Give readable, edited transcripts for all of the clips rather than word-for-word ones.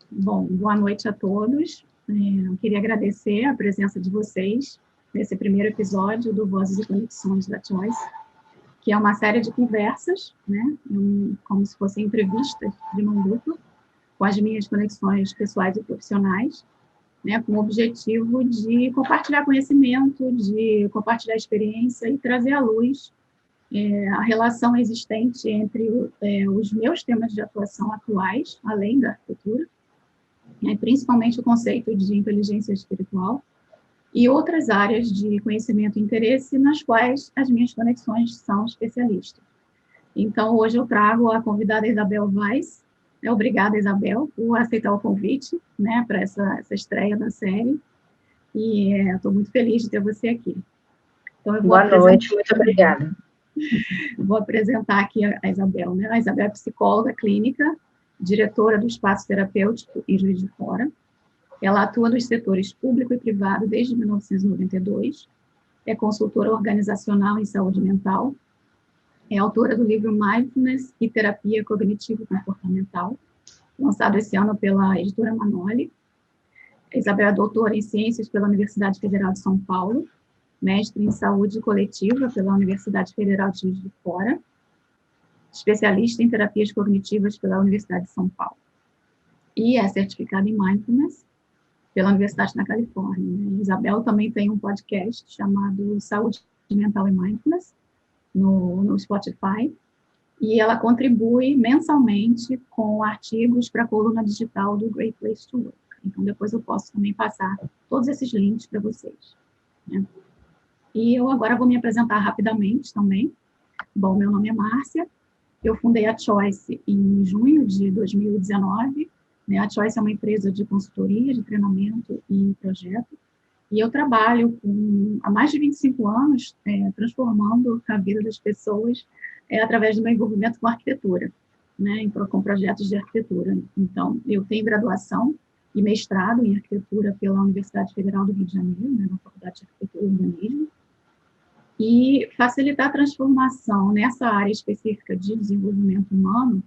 Bom, boa noite a todos. Eu queria agradecer a presença de vocês nesse primeiro episódio do Vozes e Conexões da Choice, que é uma série de conversas, né, como se fossem entrevistas de mão dupla, com as minhas conexões pessoais e profissionais, né, com o objetivo de compartilhar conhecimento, de compartilhar experiência e trazer à luz a relação existente entre os meus temas de atuação atuais, além da arquitetura, principalmente o conceito de inteligência espiritual, e outras áreas de conhecimento e interesse nas quais as minhas conexões são especialistas. Então, hoje eu trago a convidada Isabel Weiss. Obrigada, Isabel, por aceitar o convite, né, para essa estreia da série, e estou muito feliz de ter você aqui. Então, boa noite, muito obrigada. Vou apresentar aqui a Isabel, né? A Isabel é psicóloga clínica, diretora do Espaço Terapêutico em Juiz de Fora. Ela atua nos setores público e privado desde 1992, é consultora organizacional em saúde mental, é autora do livro Mindfulness e Terapia Cognitivo-Comportamental, lançado esse ano pela editora Manoli. A Isabel é doutora em Ciências pela Universidade Federal de São Paulo, mestre em Saúde Coletiva pela Universidade Federal de Juiz de Fora, especialista em Terapias Cognitivas pela Universidade de São Paulo, e é certificada em Mindfulness pela Universidade da Califórnia. A Isabel também tem um podcast chamado Saúde Mental e Mindfulness, no Spotify, e ela contribui mensalmente com artigos para a coluna digital do Great Place to Work. Então, depois eu posso também passar todos esses links para vocês, né? E eu agora vou me apresentar rapidamente também. Bom, meu nome é Márcia, eu fundei a Choice em junho de 2019, né? A Choice é uma empresa de consultoria, de treinamento e projeto, e eu trabalho há mais de 25 anos transformando a vida das pessoas através do meu envolvimento com arquitetura, né? Com projetos de arquitetura. Então, eu tenho graduação e mestrado em arquitetura pela Universidade Federal do Rio de Janeiro, né? Na Faculdade de Arquitetura e Urbanismo, e facilitar a transformação nessa área específica de desenvolvimento humano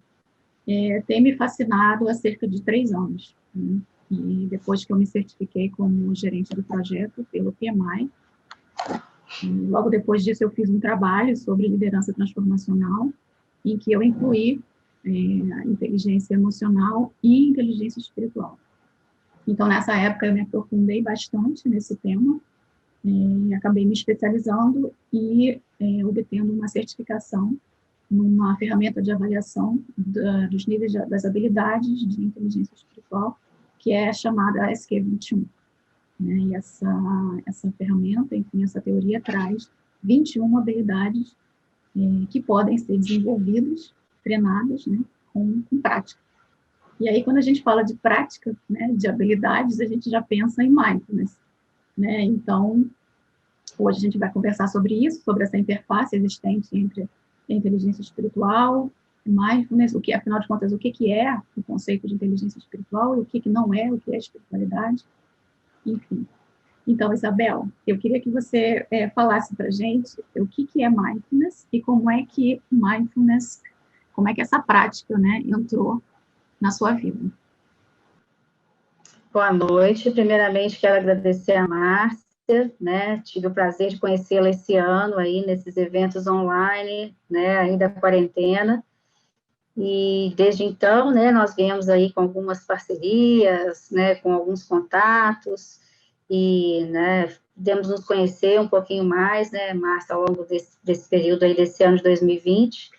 tem me fascinado há cerca de 3 anos, né? E depois que eu me certifiquei como gerente do projeto pelo PMI, logo depois disso eu fiz um trabalho sobre liderança transformacional, em que eu incluí a inteligência emocional e inteligência espiritual. Então, nessa época, eu me aprofundei bastante nesse tema, acabei me especializando e obtendo uma certificação numa ferramenta de avaliação dos níveis das habilidades de inteligência espiritual, que é chamada SQ21. Né? E essa ferramenta, enfim, essa teoria traz 21 habilidades que podem ser desenvolvidas, treinadas, né, com prática. E aí, quando a gente fala de prática, né, de habilidades, a gente já pensa em mindfulness, né? Então, hoje a gente vai conversar sobre isso, sobre essa interface existente entre a inteligência espiritual e mindfulness, afinal de contas, o que é o conceito de inteligência espiritual e o que não é, o que é espiritualidade, enfim. Então, Isabel, eu queria que você falasse para a gente o que é mindfulness e como é que mindfulness, como é que essa prática, né, entrou na sua vida. Boa noite. Primeiramente, quero agradecer a Márcia, né? Tive o prazer de conhecê-la esse ano aí nesses eventos online, né? Ainda quarentena. E desde então, né? Nós viemos aí com algumas parcerias, né? Com alguns contatos e, né? Pudemos nos conhecer um pouquinho mais, né, Márcia, ao longo desse período aí desse ano de 2020.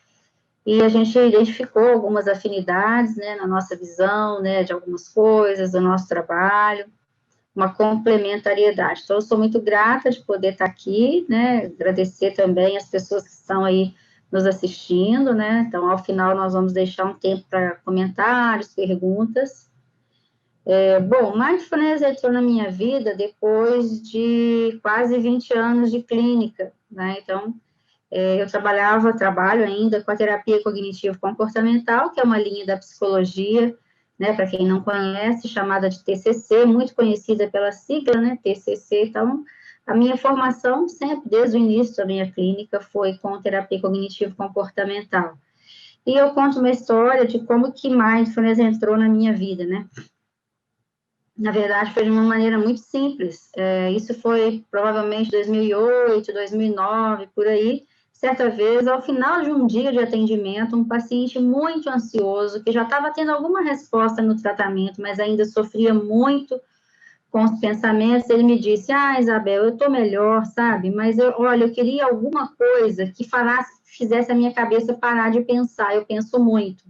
E a gente identificou algumas afinidades, né, na nossa visão, né, de algumas coisas, do nosso trabalho, uma complementariedade. Então, eu sou muito grata de poder estar aqui, né, agradecer também as pessoas que estão aí nos assistindo, né, então, ao final, nós vamos deixar um tempo para comentários, perguntas. Bom, Mindfulness entrou na minha vida depois de quase 20 anos de clínica, né, então, eu trabalho ainda com a terapia cognitivo-comportamental, que é uma linha da psicologia, né, para quem não conhece, chamada de TCC, muito conhecida pela sigla, né, TCC. Então, a minha formação, sempre, desde o início da minha clínica, foi com terapia cognitivo-comportamental. E eu conto uma história de como que Mindfulness entrou na minha vida, né. Na verdade, foi de uma maneira muito simples. Isso foi provavelmente 2008, 2009, por aí. Certa vez, ao final de um dia de atendimento, um paciente muito ansioso, que já estava tendo alguma resposta no tratamento, mas ainda sofria muito com os pensamentos, ele me disse: ah, Isabel, eu estou melhor, sabe? Mas, olha, eu queria alguma coisa que fizesse a minha cabeça parar de pensar, eu penso muito.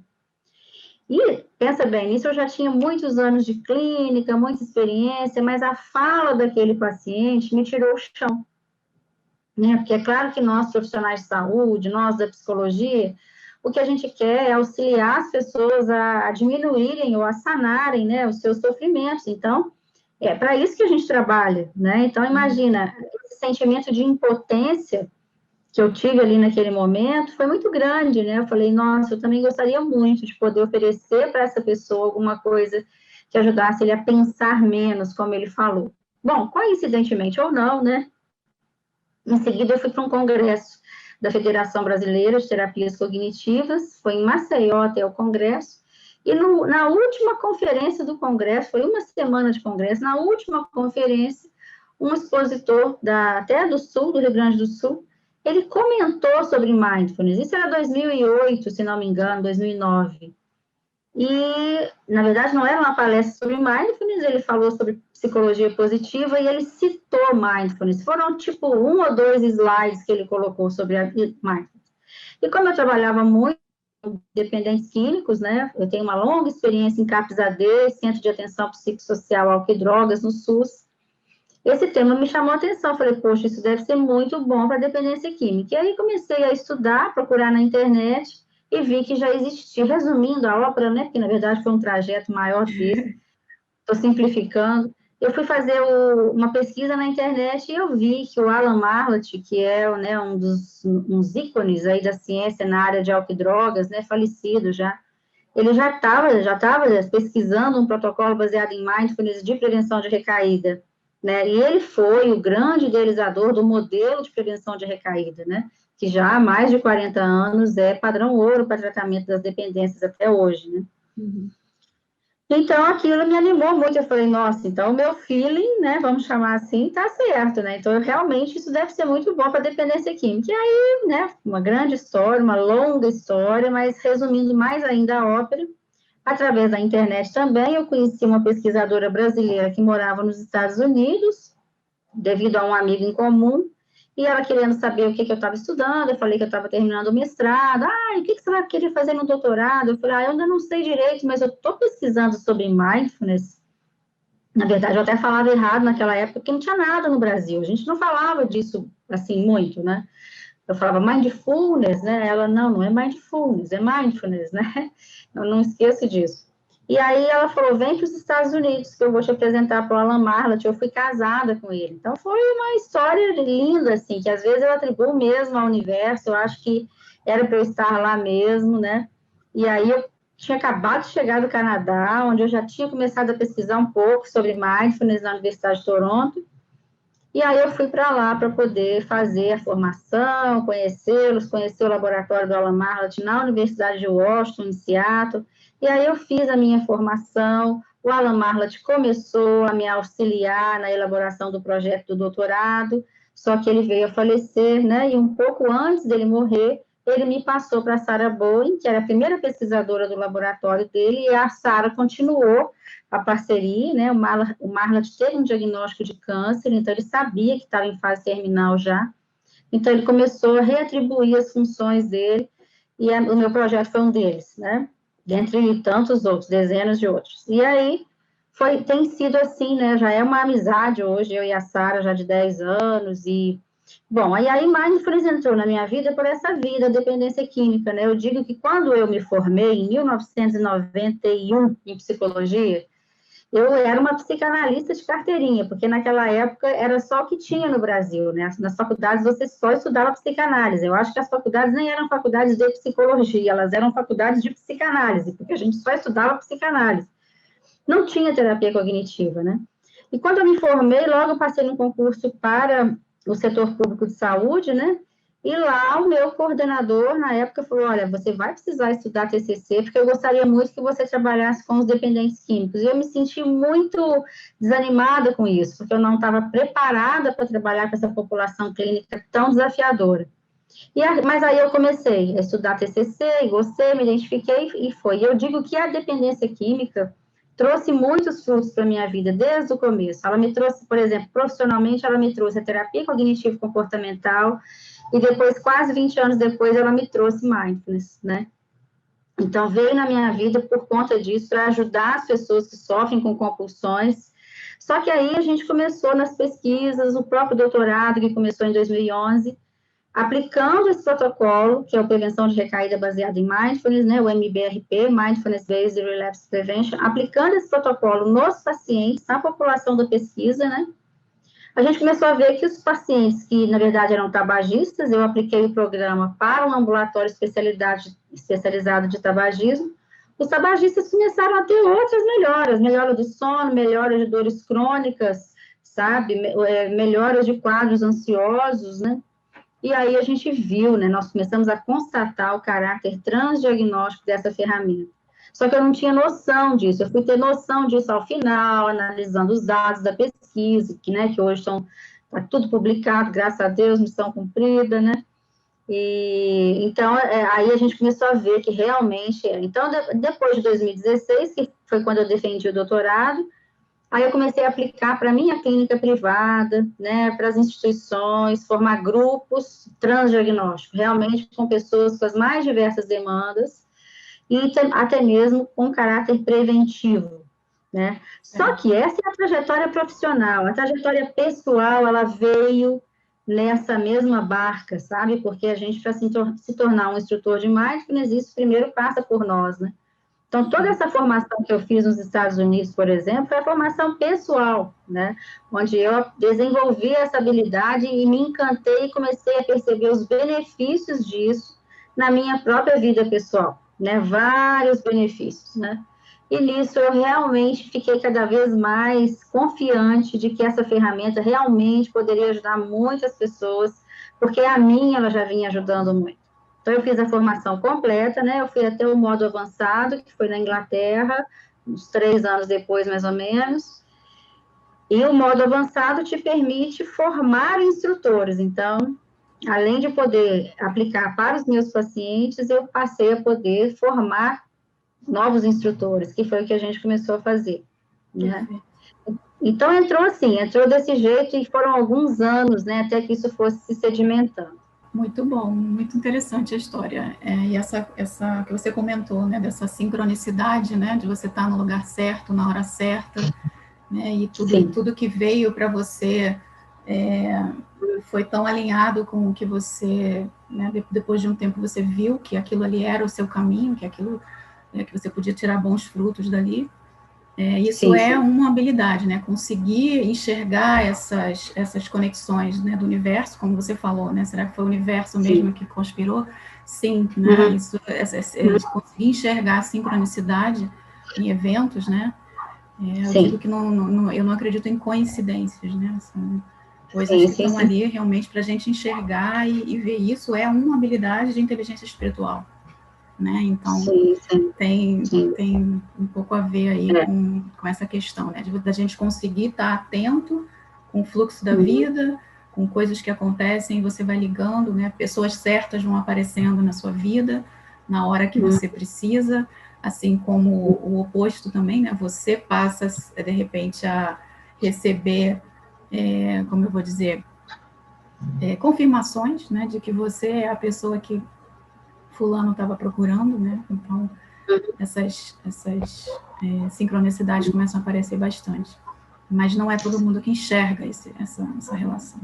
E, pensa bem, nisso eu já tinha muitos anos de clínica, muita experiência, mas a fala daquele paciente me tirou o chão. Né? Porque é claro que nós, profissionais de saúde, nós da psicologia, o que a gente quer é auxiliar as pessoas a diminuírem ou a sanarem, né, os seus sofrimentos. Então, é para isso que a gente trabalha, né? Então, imagina, esse sentimento de impotência que eu tive ali naquele momento foi muito grande, né? Eu falei, nossa, eu também gostaria muito de poder oferecer para essa pessoa alguma coisa que ajudasse ele a pensar menos, como ele falou. Bom, coincidentemente ou não, né? Em seguida, eu fui para um congresso da Federação Brasileira de Terapias Cognitivas, foi em Maceió até o congresso, e na última conferência do congresso, foi uma semana de congresso, na última conferência, um expositor até do Sul, do Rio Grande do Sul, ele comentou sobre mindfulness. Isso era 2008, se não me engano, 2009. E, na verdade, não era uma palestra sobre mindfulness, ele falou sobre psicologia positiva e ele citou mindfulness. Foram, tipo, 1 ou 2 slides que ele colocou sobre a mindfulness. E como eu trabalhava muito com dependentes químicos, né, eu tenho uma longa experiência em CAPS-AD, Centro de Atenção Psicossocial, Álcool e Drogas, no SUS, esse tema me chamou a atenção, falei, poxa, isso deve ser muito bom para dependência química. E aí comecei a estudar, procurar na internet, e vi que já existia, resumindo a ópera, né, porque na verdade foi um trajeto maior que esse, estou simplificando, eu fui fazer uma pesquisa na internet e eu vi que o Alan Marlatt, que é, né, uns ícones aí da ciência na área de álcool e drogas, né, falecido já, ele já estava pesquisando um protocolo baseado em mindfulness de prevenção de recaída, né? E ele foi o grande idealizador do modelo de prevenção de recaída, né? Que já há mais de 40 anos é padrão ouro para tratamento das dependências até hoje, né? Uhum. Então, aquilo me animou muito. Eu falei, nossa, então o meu feeling, né, vamos chamar assim, tá certo, né? Então, realmente, isso deve ser muito bom para dependência química. E aí, né, uma grande história, uma longa história, mas resumindo mais ainda a ópera, através da internet também, eu conheci uma pesquisadora brasileira que morava nos Estados Unidos, devido a um amigo em comum, e ela querendo saber o que eu estava estudando, eu falei que eu estava terminando o mestrado, o que você vai querer fazer no doutorado? Eu falei, eu ainda não sei direito, mas eu estou pesquisando sobre mindfulness. Na verdade, eu até falava errado naquela época, porque não tinha nada no Brasil, a gente não falava disso, assim, muito, né? Eu falava mindfulness, né? Ela, não é mindfulness, é mindfulness, né? Eu não esqueço disso. E aí ela falou, vem para os Estados Unidos, que eu vou te apresentar para o Alan Marlatt, eu fui casada com ele. Então, foi uma história linda, assim, que às vezes eu atribuo mesmo ao universo, eu acho que era para eu estar lá mesmo, né? E aí eu tinha acabado de chegar do Canadá, onde eu já tinha começado a pesquisar um pouco sobre mindfulness na Universidade de Toronto, e aí eu fui para lá para poder fazer a formação, conhecê-los, conhecer o laboratório do Alan Marlatt na Universidade de Washington, em Seattle. E aí eu fiz a minha formação, o Alan Marlatt começou a me auxiliar na elaboração do projeto do doutorado, só que ele veio a falecer, né? E um pouco antes dele morrer, ele me passou para a Sarah Bowen, que era a primeira pesquisadora do laboratório dele, e a Sarah continuou a parceria, né? O Marlatt teve um diagnóstico de câncer, então ele sabia que estava em fase terminal já. Então ele começou a reatribuir as funções dele, e o meu projeto foi um deles, né? Dentre tantos outros, dezenas de outros. E aí tem sido assim, né? Já é uma amizade hoje, eu e a Sarah, já de 10 anos, e bom, aí mindfulness entrou na minha vida por essa vida, dependência química, né? Eu digo que quando eu me formei, em 1991, em psicologia, eu era uma psicanalista de carteirinha, porque naquela época era só o que tinha no Brasil, né? Nas faculdades você só estudava psicanálise. Eu acho que as faculdades nem eram faculdades de psicologia, elas eram faculdades de psicanálise, porque a gente só estudava psicanálise. Não tinha terapia cognitiva, né? E quando eu me formei, logo eu passei num concurso para o setor público de saúde, né? E lá o meu coordenador, na época, falou, olha, você vai precisar estudar TCC, porque eu gostaria muito que você trabalhasse com os dependentes químicos. E eu me senti muito desanimada com isso, porque eu não estava preparada para trabalhar com essa população clínica tão desafiadora. Mas aí eu comecei a estudar TCC, e gostei, me identifiquei e foi. E eu digo que a dependência química trouxe muitos frutos para a minha vida desde o começo. Ela me trouxe, por exemplo, profissionalmente, ela me trouxe a terapia cognitivo-comportamental, e depois, quase 20 anos depois, ela me trouxe mindfulness, né? Então, veio na minha vida por conta disso, para ajudar as pessoas que sofrem com compulsões. Só que aí a gente começou nas pesquisas, o próprio doutorado, que começou em 2011, aplicando esse protocolo, que é a prevenção de recaída baseada em mindfulness, né, o MBRP, Mindfulness Based Relapse Prevention, aplicando esse protocolo nos pacientes, na população da pesquisa, né, a gente começou a ver que os pacientes que, na verdade, eram tabagistas, eu apliquei o programa para um ambulatório especializado de tabagismo, os tabagistas começaram a ter outras melhoras, melhora do sono, melhora de dores crônicas, sabe, melhoras de quadros ansiosos, né, e aí a gente viu, né, nós começamos a constatar o caráter transdiagnóstico dessa ferramenta. Só que eu não tinha noção disso, eu fui ter noção disso ao final, analisando os dados da pesquisa, que hoje está tudo publicado, graças a Deus, missão cumprida, né? E então aí a gente começou a ver que realmente, então depois de 2016, que foi quando eu defendi o doutorado, aí eu comecei a aplicar para a minha clínica privada, né, para as instituições, formar grupos transdiagnósticos, realmente com pessoas com as mais diversas demandas, e até mesmo com caráter preventivo, né? Só que essa é a trajetória profissional, a trajetória pessoal, ela veio nessa mesma barca, sabe? Porque a gente, para se tornar um instrutor de mindfulness, isso primeiro passa por nós, né? Então, toda essa formação que eu fiz nos Estados Unidos, por exemplo, foi a formação pessoal, né? Onde eu desenvolvi essa habilidade e me encantei e comecei a perceber os benefícios disso na minha própria vida pessoal, né? Vários benefícios, né? E nisso eu realmente fiquei cada vez mais confiante de que essa ferramenta realmente poderia ajudar muitas pessoas, porque a minha ela já vinha ajudando muito. Então, eu fiz a formação completa, né? Eu fui até o modo avançado, que foi na Inglaterra, uns 3 anos depois, mais ou menos. E o modo avançado te permite formar instrutores. Então, além de poder aplicar para os meus pacientes, eu passei a poder formar novos instrutores, que foi o que a gente começou a fazer, né? Então, entrou desse jeito e foram alguns anos, né, até que isso fosse se sedimentando. Muito bom, muito interessante a história. E essa que você comentou, né, dessa sincronicidade, né, de você estar no lugar certo, na hora certa, né, e tudo que veio para você foi tão alinhado com o que você, né, depois de um tempo você viu que aquilo ali era o seu caminho, que aquilo, que você podia tirar bons frutos dali. Isso é uma habilidade, né? Conseguir enxergar essas conexões, né, do universo, como você falou, né? Será que foi o universo mesmo que conspirou? Sim, né? Isso, conseguir enxergar a sincronicidade em eventos, né? Eu digo que eu não acredito em coincidências, né? São coisas que estão ali realmente para a gente enxergar e ver isso é uma habilidade de inteligência espiritual. Né? Então, tem um pouco a ver aí com essa questão, né? Da gente conseguir estar atento com o fluxo da vida, com coisas que acontecem, você vai ligando, né? Pessoas certas vão aparecendo na sua vida, na hora que você precisa, assim como o oposto também, né? Você passa, de repente, a receber, como eu vou dizer, confirmações, né? De que você é a pessoa que fulano estava procurando, né? Então, essas sincronicidades começam a aparecer bastante. Mas não é todo mundo que enxerga essa relação.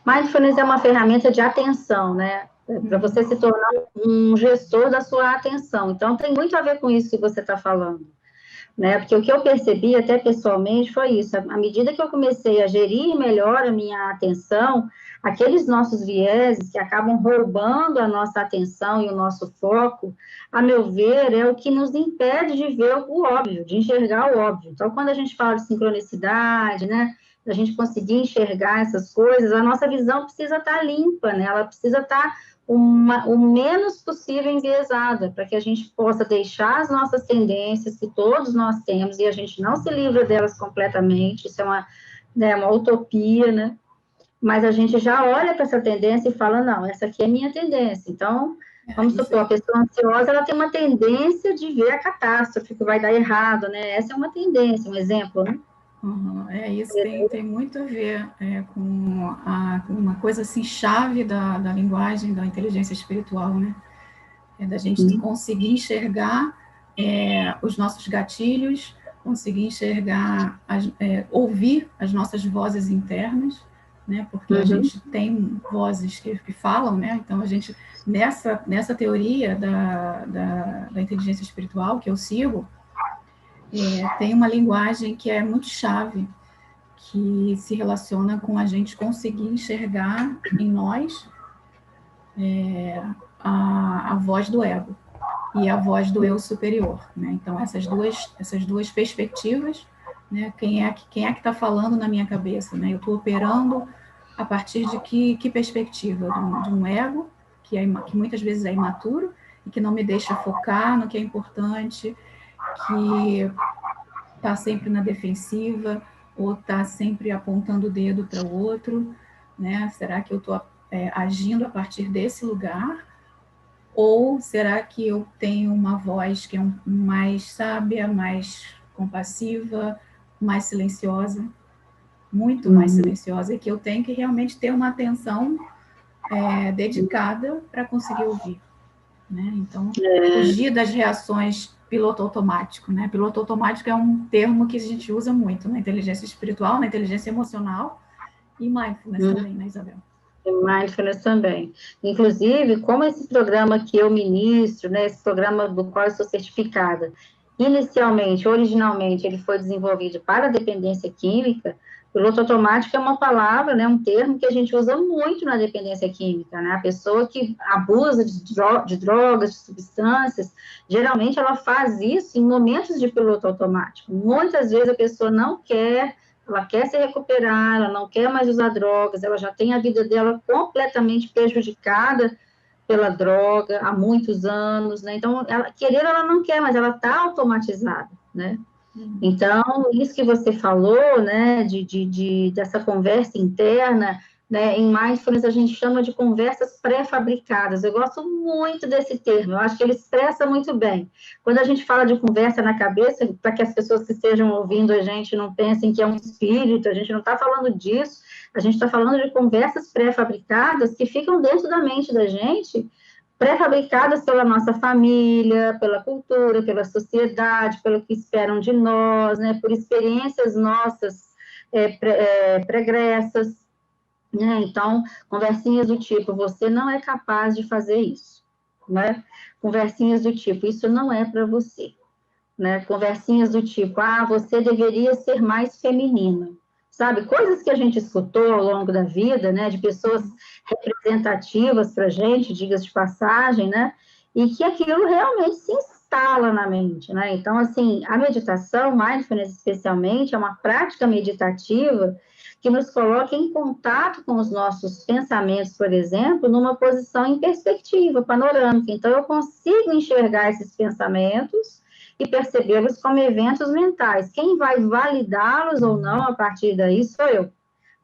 Mindfulness é uma ferramenta de atenção, né? Para você se tornar um gestor da sua atenção. Então, tem muito a ver com isso que você está falando. Né? Porque o que eu percebi, até pessoalmente, foi isso. À medida que eu comecei a gerir melhor a minha atenção, aqueles nossos vieses que acabam roubando a nossa atenção e o nosso foco, a meu ver, é o que nos impede de ver o óbvio, de enxergar o óbvio. Então, quando a gente fala de sincronicidade, né? a gente conseguir enxergar essas coisas, a nossa visão precisa estar limpa, né? Ela precisa estar o menos possível enviesada, para que a gente possa deixar as nossas tendências, que todos nós temos, e a gente não se livra delas completamente, isso é uma utopia, né? Mas a gente já olha para essa tendência e fala, não, essa aqui é minha tendência. Então, vamos supor, a pessoa ansiosa, ela tem uma tendência de ver a catástrofe, que vai dar errado, né? Essa é uma tendência, um exemplo, né? Isso tem muito a ver com uma coisa assim, chave da linguagem da inteligência espiritual, né? Da gente conseguir enxergar os nossos gatilhos, conseguir enxergar, ouvir as nossas vozes internas, né? Porque a gente tem vozes que falam, né? Então, a gente, nessa teoria da inteligência espiritual que eu sigo, tem uma linguagem que é muito chave, que se relaciona com a gente conseguir enxergar em nós a voz do ego e a voz do eu superior, né? Então, essas duas perspectivas, né? Quem é que está falando na minha cabeça, né? Eu estou operando a partir de que perspectiva? De um ego, que muitas vezes é imaturo, e que não me deixa focar no que é importante, que está sempre na defensiva, ou está sempre apontando o dedo para o outro, né? Será que eu estou agindo a partir desse lugar? Ou será que eu tenho uma voz que é mais sábia, mais compassiva, mais silenciosa, muito mais silenciosa, e que eu tenho que realmente ter uma atenção dedicada para conseguir ouvir, né? Então, fugir das reações piloto automático, né? Piloto automático é um termo que a gente usa muito na inteligência espiritual, na inteligência emocional e mindfulness também, né, Isabel? Mindfulness também. Inclusive, como esse programa que eu ministro, né, esse programa do qual eu sou certificada, originalmente, ele foi desenvolvido para a dependência química. Piloto automático é uma palavra, né, um termo que a gente usa muito na dependência química, né? A pessoa que abusa de drogas, de substâncias, geralmente ela faz isso em momentos de piloto automático. Muitas vezes a pessoa não quer, ela quer se recuperar, ela não quer mais usar drogas, ela já tem a vida dela completamente prejudicada pela droga há muitos anos, né? Então, ela não quer, mas ela está automatizada, né? Então, isso que você falou, né, dessa conversa interna, né, em Mindfulness a gente chama de conversas pré-fabricadas. Eu gosto muito desse termo, eu acho que ele expressa muito bem. Quando a gente fala de conversa na cabeça, para que as pessoas que estejam ouvindo a gente não pensem que é um espírito, a gente não está falando disso, a gente está falando de conversas pré-fabricadas que ficam dentro da mente da gente, pré-fabricadas pela nossa família, pela cultura, pela sociedade, pelo que esperam de nós, né, por experiências nossas pregressas, né? Então, conversinhas do tipo, você não é capaz de fazer isso, né? Conversinhas do tipo, isso não é para você, né? Conversinhas do tipo, você deveria ser mais feminina, sabe? Coisas que a gente escutou ao longo da vida, né? De pessoas representativas para a gente, diga-se de passagem, né? E que aquilo realmente se instala na mente, né? Então, assim, a meditação, mindfulness especialmente, é uma prática meditativa que nos coloca em contato com os nossos pensamentos, por exemplo, numa posição em perspectiva, panorâmica. Então, eu consigo enxergar esses pensamentos e percebê-los como eventos mentais. Quem vai validá-los ou não a partir daí sou eu.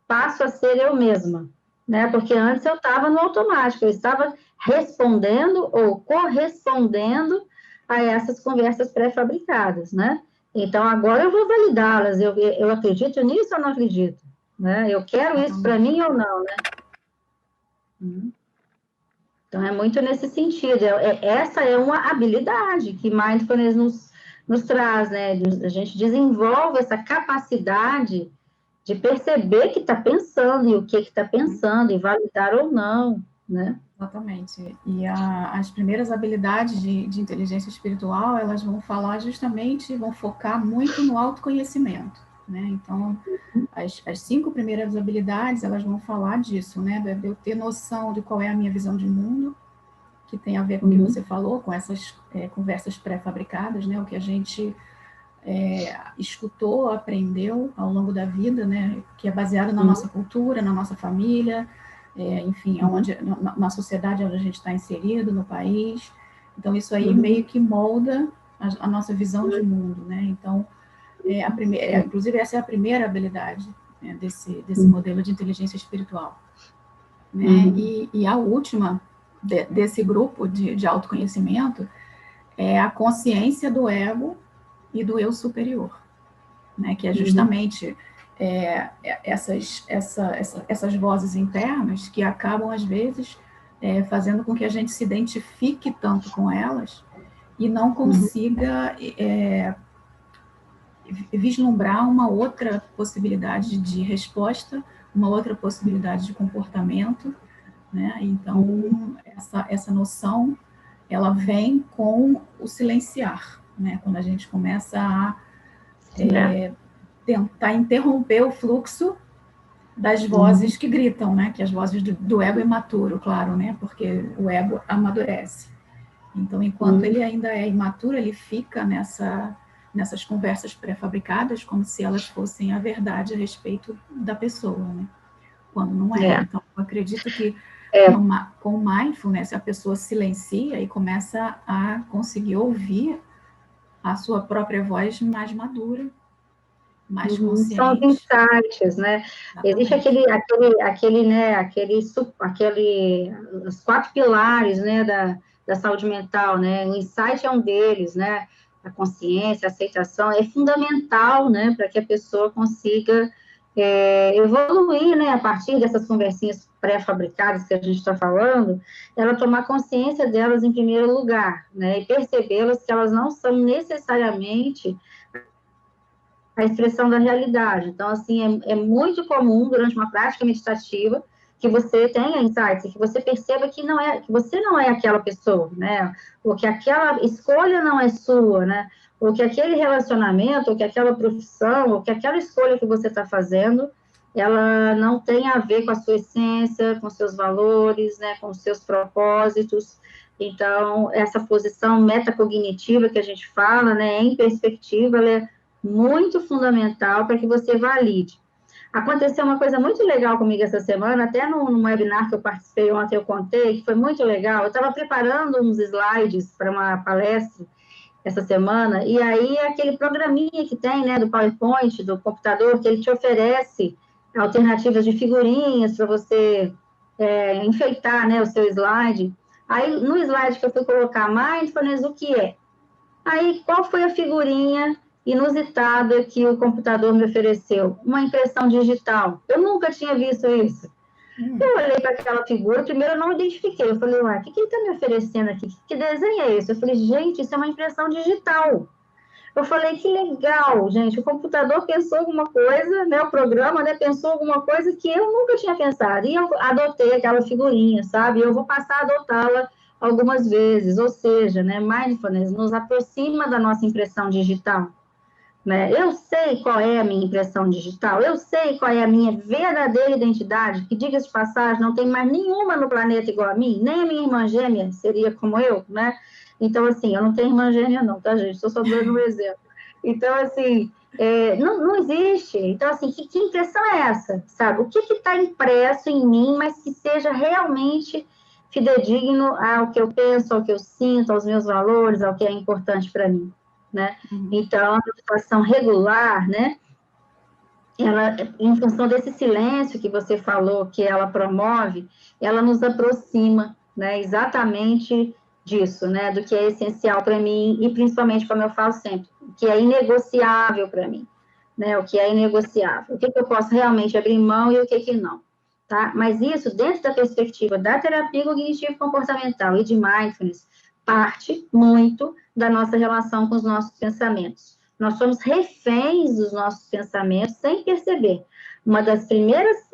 Passo a ser eu mesma, né? Porque antes eu estava no automático, eu estava respondendo ou correspondendo a essas conversas pré-fabricadas, né? Então, agora eu vou validá-las. Eu acredito nisso ou não acredito? Né? Eu quero isso para mim ou não, né? Então, é muito nesse sentido. Essa é uma habilidade que Mindfulness nos traz, né? A gente desenvolve essa capacidade de perceber que está pensando e o que está pensando, e validar ou não, né? Exatamente. E as primeiras habilidades de inteligência espiritual, elas vão falar justamente, vão focar muito no autoconhecimento, né? Então, as 5 primeiras habilidades, elas vão falar disso, né? De eu ter noção de qual é a minha visão de mundo, que tem a ver com o que você falou, com essas conversas pré-fabricadas, né? O que a gente escutou, aprendeu ao longo da vida, né, que é baseado na nossa cultura, na nossa família, enfim, na sociedade onde a gente está inserido, no país. Então, isso aí meio que molda a nossa visão de mundo, né? Então, inclusive, essa é a primeira habilidade, né, desse modelo de inteligência espiritual. Né? E a última desse grupo de autoconhecimento é a consciência do ego e do eu superior, né? Que é justamente essas vozes internas que acabam, às vezes, fazendo com que a gente se identifique tanto com elas e não consiga vislumbrar uma outra possibilidade de resposta, uma outra possibilidade de comportamento, né? Então, essa noção, ela vem com o silenciar, né? Quando a gente começa a tentar interromper o fluxo das vozes que gritam, né? Que as vozes do ego imaturo, claro, né? Porque o ego amadurece. Então, enquanto ele ainda é imaturo, ele fica nessas conversas pré-fabricadas como se elas fossem a verdade a respeito da pessoa, né? Quando não é. Então, eu acredito que com o mindfulness, a pessoa silencia e começa a conseguir ouvir a sua própria voz mais madura, mais consciente. São os insights, né? Existe os 4 pilares, né, da saúde mental, né? O insight é um deles, né? A consciência, a aceitação é fundamental, né, para que a pessoa consiga evoluir, né, a partir dessas conversinhas pré-fabricadas que a gente está falando, ela tomar consciência delas em primeiro lugar, né, e percebê-las que elas não são necessariamente a expressão da realidade. Então, assim, é muito comum durante uma prática meditativa que você tenha insights, que você perceba que você não é aquela pessoa, né? Ou que aquela escolha não é sua, né? Ou que aquele relacionamento, ou que aquela profissão, ou que aquela escolha que você está fazendo, ela não tem a ver com a sua essência, com seus valores, né? Com os seus propósitos. Então, essa posição metacognitiva que a gente fala, né? Em perspectiva, ela é muito fundamental para que você valide. Aconteceu uma coisa muito legal comigo essa semana, até num webinar que eu participei ontem, eu contei, que foi muito legal. Eu estava preparando uns slides para uma palestra essa semana, e aí aquele programinha que tem, né, do PowerPoint, do computador, que ele te oferece alternativas de figurinhas para você enfeitar, né, o seu slide. Aí, no slide que eu fui colocar mindfulness, o que é? Aí, qual foi a figurinha inusitada que o computador me ofereceu? Uma impressão digital. Eu nunca tinha visto isso. Eu olhei para aquela figura, primeiro eu não identifiquei. Eu falei, ué, o que ele está me oferecendo aqui? Que desenho é esse? Eu falei, gente, isso é uma impressão digital. Eu falei, que legal, gente, o computador pensou alguma coisa, né, o programa, né, pensou alguma coisa que eu nunca tinha pensado. E eu adotei aquela figurinha, sabe? Eu vou passar a adotá-la algumas vezes, ou seja, né, mindfulness nos aproxima da nossa impressão digital, né? Eu sei qual é a minha impressão digital, eu sei qual é a minha verdadeira identidade, que, diga-se de passagem, não tem mais nenhuma no planeta igual a mim, nem a minha irmã gêmea seria como eu, né? Então, assim, eu não tenho irmã gêmea não, tá, gente? Estou só dando um exemplo. Então, assim, não existe. Então, assim, que impressão é essa, sabe? O que está impresso em mim, mas que seja realmente fidedigno ao que eu penso, ao que eu sinto, aos meus valores, ao que é importante para mim, né? Então, a meditação regular, né? Ela, em função desse silêncio que você falou, que ela promove, ela nos aproxima, né? Exatamente disso, né? Do que é essencial para mim e, principalmente, como eu falo sempre, o que é inegociável para mim, né? O que é inegociável, o que eu posso realmente abrir mão e o que não. Tá? Mas isso, dentro da perspectiva da terapia cognitivo-comportamental e de mindfulness, parte muito da nossa relação com os nossos pensamentos. Nós somos reféns dos nossos pensamentos sem perceber. Um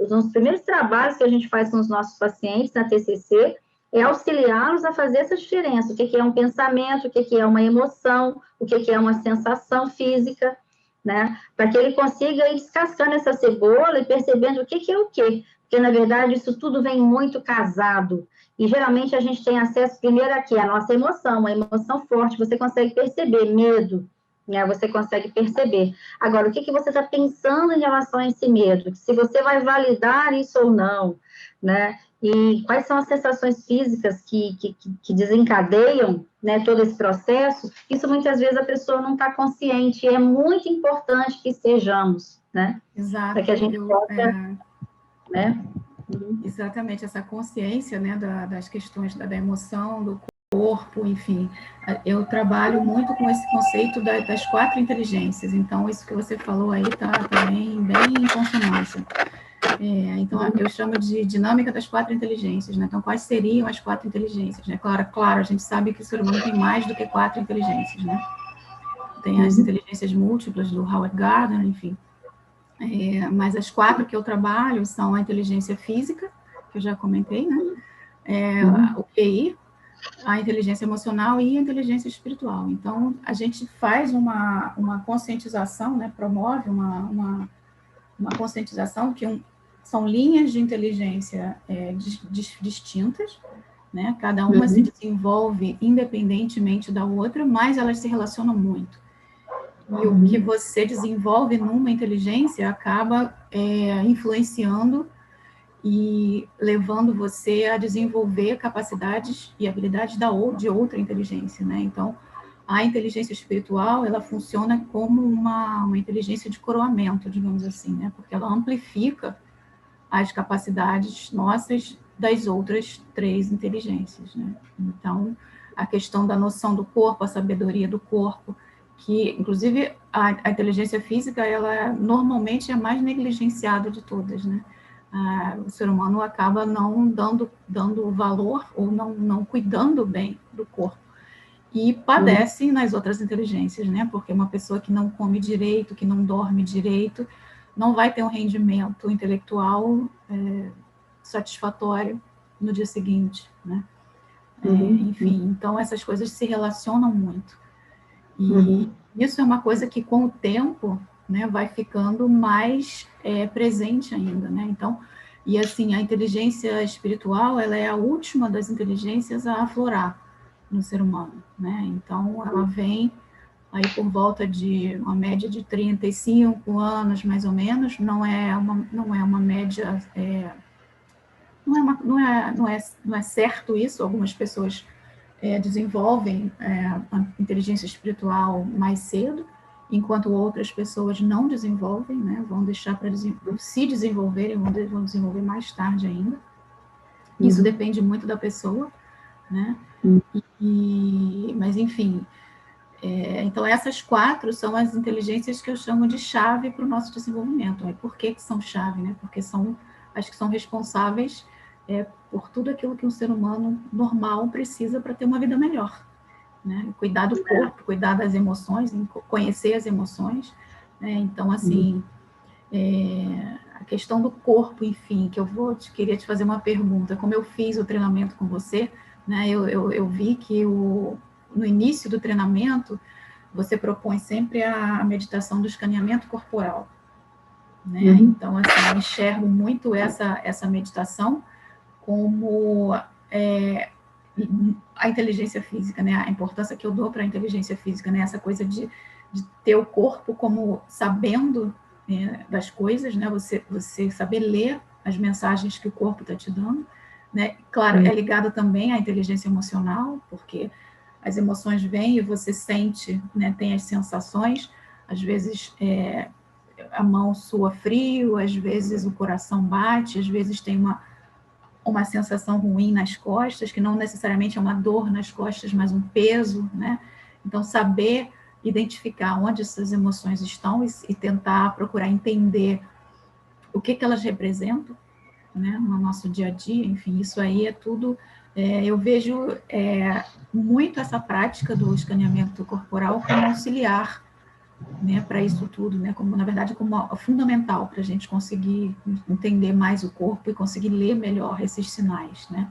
dos primeiros trabalhos que a gente faz com os nossos pacientes na TCC é auxiliá-los a fazer essa diferença. O que é um pensamento, o que é uma emoção, o que é uma sensação física, né? Para que ele consiga ir descascando essa cebola e percebendo o que é o quê. Porque, na verdade, isso tudo vem muito casado. E, geralmente, a gente tem acesso primeiro aqui à nossa emoção, uma emoção forte, você consegue perceber medo, né? Você consegue perceber. Agora, o que que você está pensando em relação a esse medo? Se você vai validar isso ou não, né? E quais são as sensações físicas que desencadeiam, né, todo esse processo? Isso muitas vezes a pessoa não está consciente, e é muito importante que estejamos, né? Para que a Exato, gente possa, né? exatamente, essa consciência, né, das questões da emoção, do corpo, enfim. Eu trabalho muito com esse conceito das 4 inteligências, então isso que você falou aí está bem em consonância. Então, eu chamo de dinâmica das 4 inteligências, né? Então, quais seriam as 4 inteligências, né? Claro, a gente sabe que o ser humano tem mais do que 4 inteligências, né? Tem as inteligências múltiplas do Howard Gardner, enfim. Mas as 4 que eu trabalho são a inteligência física, que eu já comentei, né? O QI, a inteligência emocional e a inteligência espiritual. Então, a gente faz uma conscientização, né? Promove uma conscientização que são linhas de inteligência distintas, né? Cada uma se desenvolve independentemente da outra, mas elas se relacionam muito. E o que você desenvolve numa inteligência acaba influenciando e levando você a desenvolver capacidades e habilidades de outra inteligência, né? Então, a inteligência espiritual, ela funciona como uma inteligência de coroamento, digamos assim, né? Porque ela amplifica as capacidades nossas das outras 3 inteligências, né? Então, a questão da noção do corpo, a sabedoria do corpo, que, inclusive, a inteligência física, ela normalmente é a mais negligenciada de todas, né? O ser humano acaba não dando valor ou não cuidando bem do corpo. E padecem nas outras inteligências, né? Porque uma pessoa que não come direito, que não dorme direito, não vai ter um rendimento intelectual satisfatório no dia seguinte, né? Enfim, então essas coisas se relacionam muito. E isso é uma coisa que, com o tempo, né, vai ficando mais presente ainda, né? Então, e assim, a inteligência espiritual, ela é a última das inteligências a aflorar no ser humano, né? Então, ela vem aí por volta de uma média de 35 anos, mais ou menos, não é uma média, não é certo isso, algumas pessoas desenvolvem a inteligência espiritual mais cedo, enquanto outras pessoas não desenvolvem, né, vão deixar para se desenvolverem, vão desenvolver mais tarde ainda. Isso depende muito da pessoa, né? Mas, enfim, então essas 4 são as inteligências que eu chamo de chave para o nosso desenvolvimento. Aí, por que são chave, né? Porque são as que são responsáveis por tudo aquilo que um ser humano normal precisa para ter uma vida melhor, né? Cuidar do corpo, cuidar das emoções, conhecer as emoções, né? Então, assim, a questão do corpo, enfim, que queria te fazer uma pergunta. Como eu fiz o treinamento com você, né? Eu vi que no início do treinamento você propõe sempre a meditação do escaneamento corporal, né? Então, assim, eu enxergo muito essa meditação como a inteligência física, né? A importância que eu dou para a inteligência física, né? Essa coisa de ter o corpo como sabendo das coisas, né? Você saber ler as mensagens que o corpo está te dando, né? Claro, é ligado também à inteligência emocional, porque as emoções vêm e você sente, né? Tem as sensações, às vezes a mão sua frio, às vezes o coração bate, às vezes tem uma sensação ruim nas costas, que não necessariamente é uma dor nas costas, mas um peso, né? Então, saber identificar onde essas emoções estão e tentar procurar entender o que elas representam, né, no nosso dia a dia, enfim, isso aí é tudo. Eu vejo muito essa prática do escaneamento corporal como auxiliar, né, para isso tudo, né, como, na verdade, como fundamental para a gente conseguir entender mais o corpo e conseguir ler melhor esses sinais, né.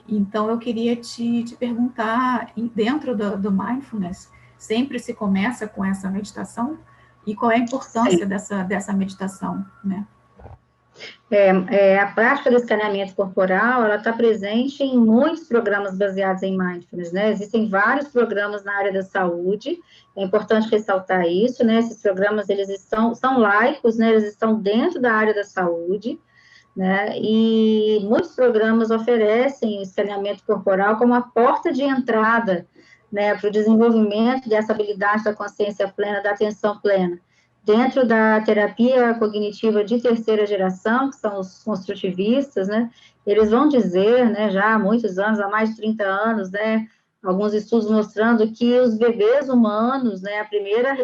Então, eu queria te perguntar, dentro do mindfulness, sempre se começa com essa meditação? E qual é a importância dessa meditação, né? A prática do escaneamento corporal, ela está presente em muitos programas baseados em mindfulness, né? Existem vários programas na área da saúde, é importante ressaltar isso, né? Esses programas, eles são laicos, né? Eles estão dentro da área da saúde, né? E muitos programas oferecem o escaneamento corporal como a porta de entrada, né? Para o desenvolvimento dessa habilidade da consciência plena, da atenção plena. Dentro da terapia cognitiva de terceira geração, que são os construtivistas, né, eles vão dizer, né, já há muitos anos, há mais de 30 anos, né, alguns estudos mostrando que os bebês humanos, né,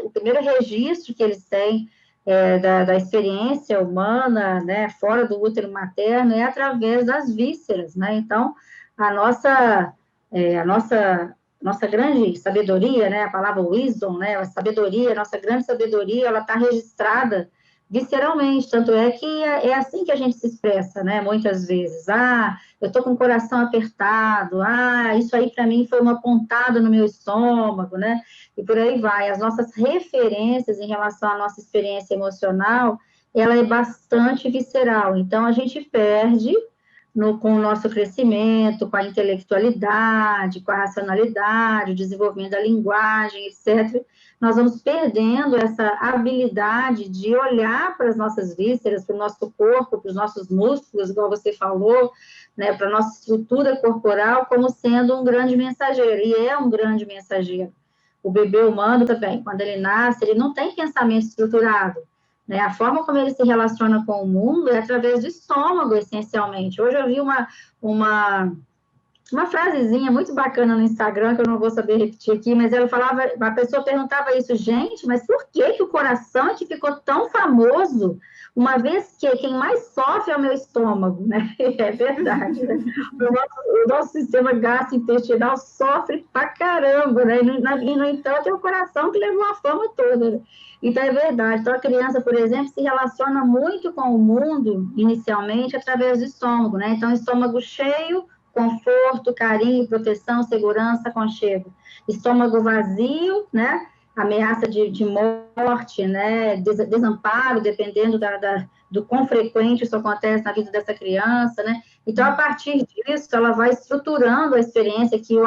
o primeiro registro que eles têm da experiência humana, né, fora do útero materno, é através das vísceras, né, então, a nossa grande sabedoria, né, a palavra wisdom, né, a sabedoria, a nossa grande sabedoria, ela está registrada visceralmente, tanto é que é assim que a gente se expressa, né, muitas vezes, eu estou com o coração apertado, isso aí para mim foi uma pontada no meu estômago, né, e por aí vai, as nossas referências em relação à nossa experiência emocional, ela é bastante visceral, então a gente perde com o nosso crescimento, com a intelectualidade, com a racionalidade, o desenvolvimento da linguagem, etc., nós vamos perdendo essa habilidade de olhar para as nossas vísceras, para o nosso corpo, para os nossos músculos, igual você falou, né, para a nossa estrutura corporal, como sendo um grande mensageiro, e é um grande mensageiro. O bebê humano também, quando ele nasce, ele não tem pensamento estruturado, né? A forma como ele se relaciona com o mundo é através do estômago, essencialmente. Hoje eu vi uma frasezinha muito bacana no Instagram, que eu não vou saber repetir aqui, mas ela falava, a pessoa perguntava isso, gente, mas por que o coração é que ficou tão famoso, uma vez que quem mais sofre é o meu estômago, né? É verdade, né? O nosso sistema gastrointestinal sofre pra caramba, né? E, no entanto, é o coração que levou a fama toda, né? Então, é verdade. Então, a criança, por exemplo, se relaciona muito com o mundo, inicialmente, através do estômago, né? Então, estômago cheio, conforto, carinho, proteção, segurança, aconchego. Estômago vazio, né? Ameaça de morte, né? Desamparo, dependendo do quão frequente isso acontece na vida dessa criança, né? Então, a partir disso, ela vai estruturando a experiência que o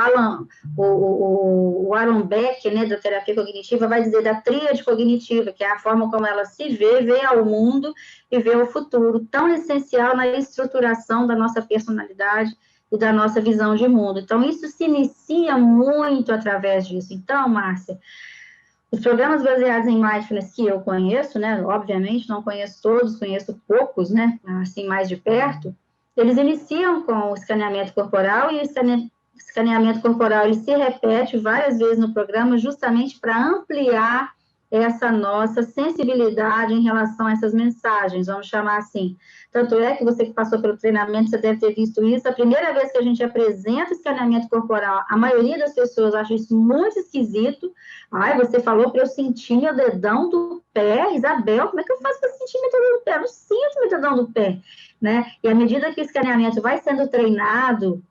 Aaron Beck, né, da terapia cognitiva, vai dizer da tríade cognitiva, que é a forma como ela se vê ao mundo e vê o futuro, tão essencial na estruturação da nossa personalidade e da nossa visão de mundo. Então, isso se inicia muito através disso. Então, Márcia, os programas baseados em mindfulness que eu conheço, né, obviamente, não conheço todos, conheço poucos, né, assim, mais de perto, eles iniciam com o escaneamento corporal, e o escaneamento corporal, ele se repete várias vezes no programa, justamente para ampliar essa nossa sensibilidade em relação a essas mensagens, vamos chamar assim. Tanto é que você que passou pelo treinamento, você deve ter visto isso, a primeira vez que a gente apresenta escaneamento corporal, a maioria das pessoas acha isso muito esquisito. Você falou para eu sentir meu dedão do pé, Isabel, como é que eu faço para sentir meu dedão do pé? Eu não sinto meu dedão do pé, né? E à medida que o escaneamento vai sendo treinado,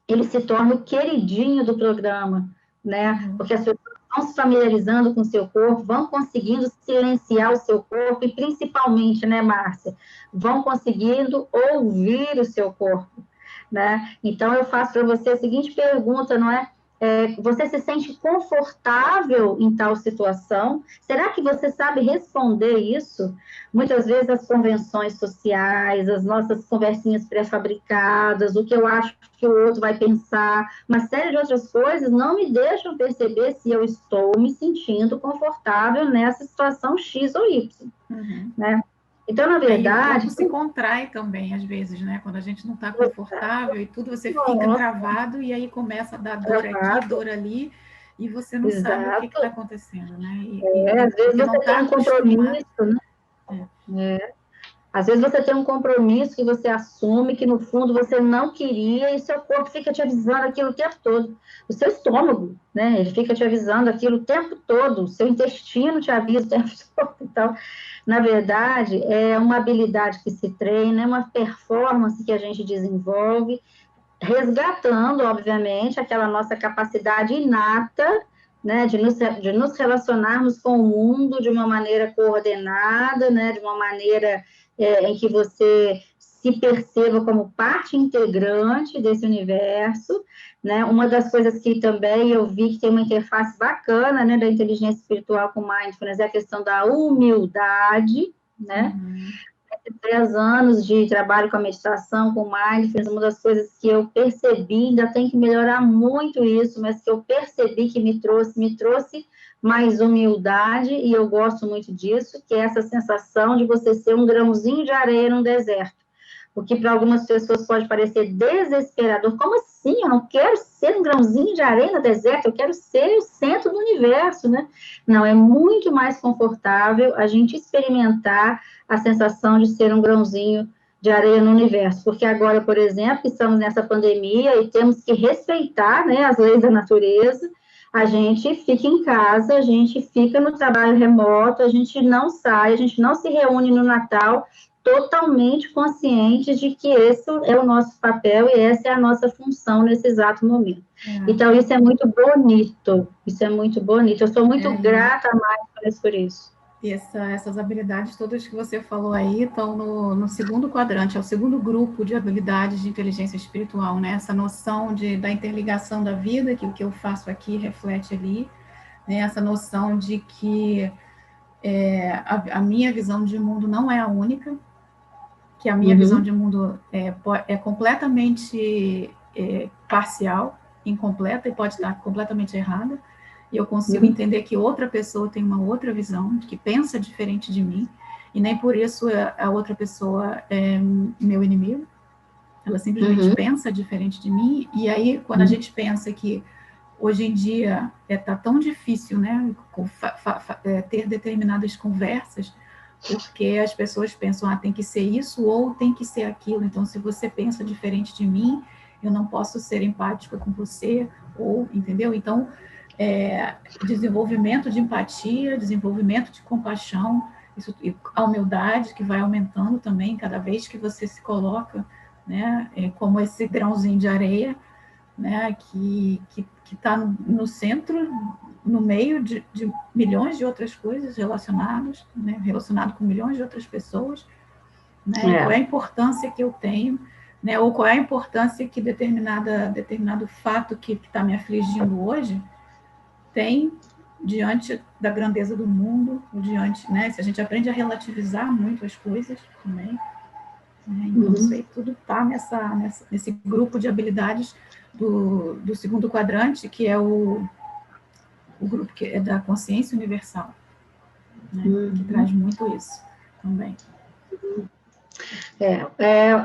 ele se torna o queridinho do programa, né? Porque as pessoas vão se familiarizando com o seu corpo, vão conseguindo silenciar o seu corpo e, principalmente, né, Márcia, vão conseguindo ouvir o seu corpo, né? Então, eu faço para você a seguinte pergunta, não é? Você se sente confortável em tal situação? Será que você sabe responder isso? Muitas vezes as convenções sociais, as nossas conversinhas pré-fabricadas, o que eu acho que o outro vai pensar, uma série de outras coisas não me deixam perceber se eu estou me sentindo confortável nessa situação X ou Y, né? Então, na verdade... o corpo se contrai também, às vezes, né? Quando a gente não está confortável e tudo, você fica travado e aí começa a dar dor aqui, dor ali, e você não sabe o que está acontecendo, né? Às vezes você tem um compromisso, né? Às vezes você tem um compromisso que você assume, que no fundo você não queria, e seu corpo fica te avisando aquilo o tempo todo. O seu estômago, né? Ele fica te avisando aquilo o tempo todo, o seu intestino te avisa o tempo todo. Então, na verdade, é uma habilidade que se treina, é uma performance que a gente desenvolve, resgatando, obviamente, aquela nossa capacidade inata, né, de nos relacionarmos com o mundo de uma maneira coordenada, né, de uma maneira em que você se perceba como parte integrante desse universo, né? Uma das coisas que também eu vi que tem uma interface bacana, né, da inteligência espiritual com mindfulness é a questão da humildade, né? 3 anos de trabalho com a meditação, com mindfulness, uma das coisas que eu percebi, ainda tem que melhorar muito isso, mas que eu percebi que me trouxe mais humildade, e eu gosto muito disso, que é essa sensação de você ser um grãozinho de areia num deserto. O que para algumas pessoas pode parecer desesperador. Como assim? Eu não quero ser um grãozinho de areia no deserto, eu quero ser o centro do universo, né? Não, é muito mais confortável a gente experimentar a sensação de ser um grãozinho de areia no universo. Porque agora, por exemplo, estamos nessa pandemia e temos que respeitar, né, as leis da natureza. A gente fica em casa, a gente fica no trabalho remoto, a gente não sai, a gente não se reúne no Natal, totalmente conscientes de que esse é o nosso papel e essa é a nossa função nesse exato momento. Então, isso é muito bonito, Eu sou muito grata a Mindfulness por isso. E essas habilidades todas que você falou aí estão no segundo quadrante, é o segundo grupo de habilidades de inteligência espiritual, né? Essa noção da interligação da vida, que o que eu faço aqui reflete ali, né? Essa noção de que a minha visão de mundo não é a única, que a minha visão de mundo é completamente parcial, incompleta, e pode estar completamente errada, e eu consigo entender que outra pessoa tem uma outra visão, que pensa diferente de mim, e nem por isso a outra pessoa é meu inimigo, ela simplesmente pensa diferente de mim, e aí quando a gente pensa que hoje em dia está tão difícil, né, ter determinadas conversas, porque as pessoas pensam, tem que ser isso ou tem que ser aquilo. Então, se você pensa diferente de mim, eu não posso ser empática com você, ou, entendeu? Então, desenvolvimento de empatia, desenvolvimento de compaixão, a humildade que vai aumentando também cada vez que você se coloca, né, como esse grãozinho de areia, né, que está no centro, no meio de milhões de outras coisas relacionadas, né, relacionado com milhões de outras pessoas, né, e qual é a importância que eu tenho, né, ou qual é a importância que determinado fato que está me afligindo hoje tem diante da grandeza do mundo, diante, né, se a gente aprende a relativizar muito as coisas também, né, então isso aí tudo está nesse grupo de habilidades do segundo quadrante, que é o grupo que é da consciência universal, né, que traz muito isso também.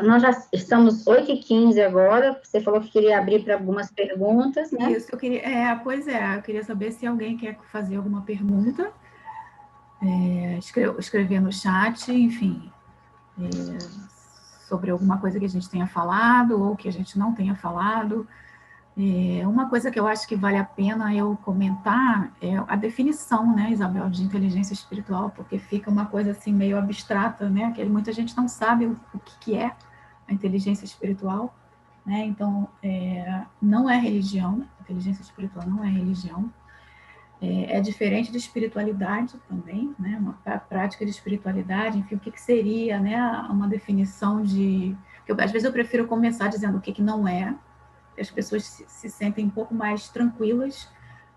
Nós já estamos 8h15 agora, você falou que queria abrir para algumas perguntas, né? Isso, eu queria, eu queria saber se alguém quer fazer alguma pergunta, escrever no chat, enfim, sobre alguma coisa que a gente tenha falado ou que a gente não tenha falado. Uma coisa que eu acho que vale a pena eu comentar é a definição, né, Isabel, de inteligência espiritual, porque fica uma coisa assim meio abstrata, né, que muita gente não sabe o que é a inteligência espiritual, né, então não é religião, inteligência espiritual não é religião, é diferente de espiritualidade também, né, uma prática de espiritualidade, enfim, o que seria, né, uma definição de... às vezes eu prefiro começar dizendo o que não é, as pessoas se sentem um pouco mais tranquilas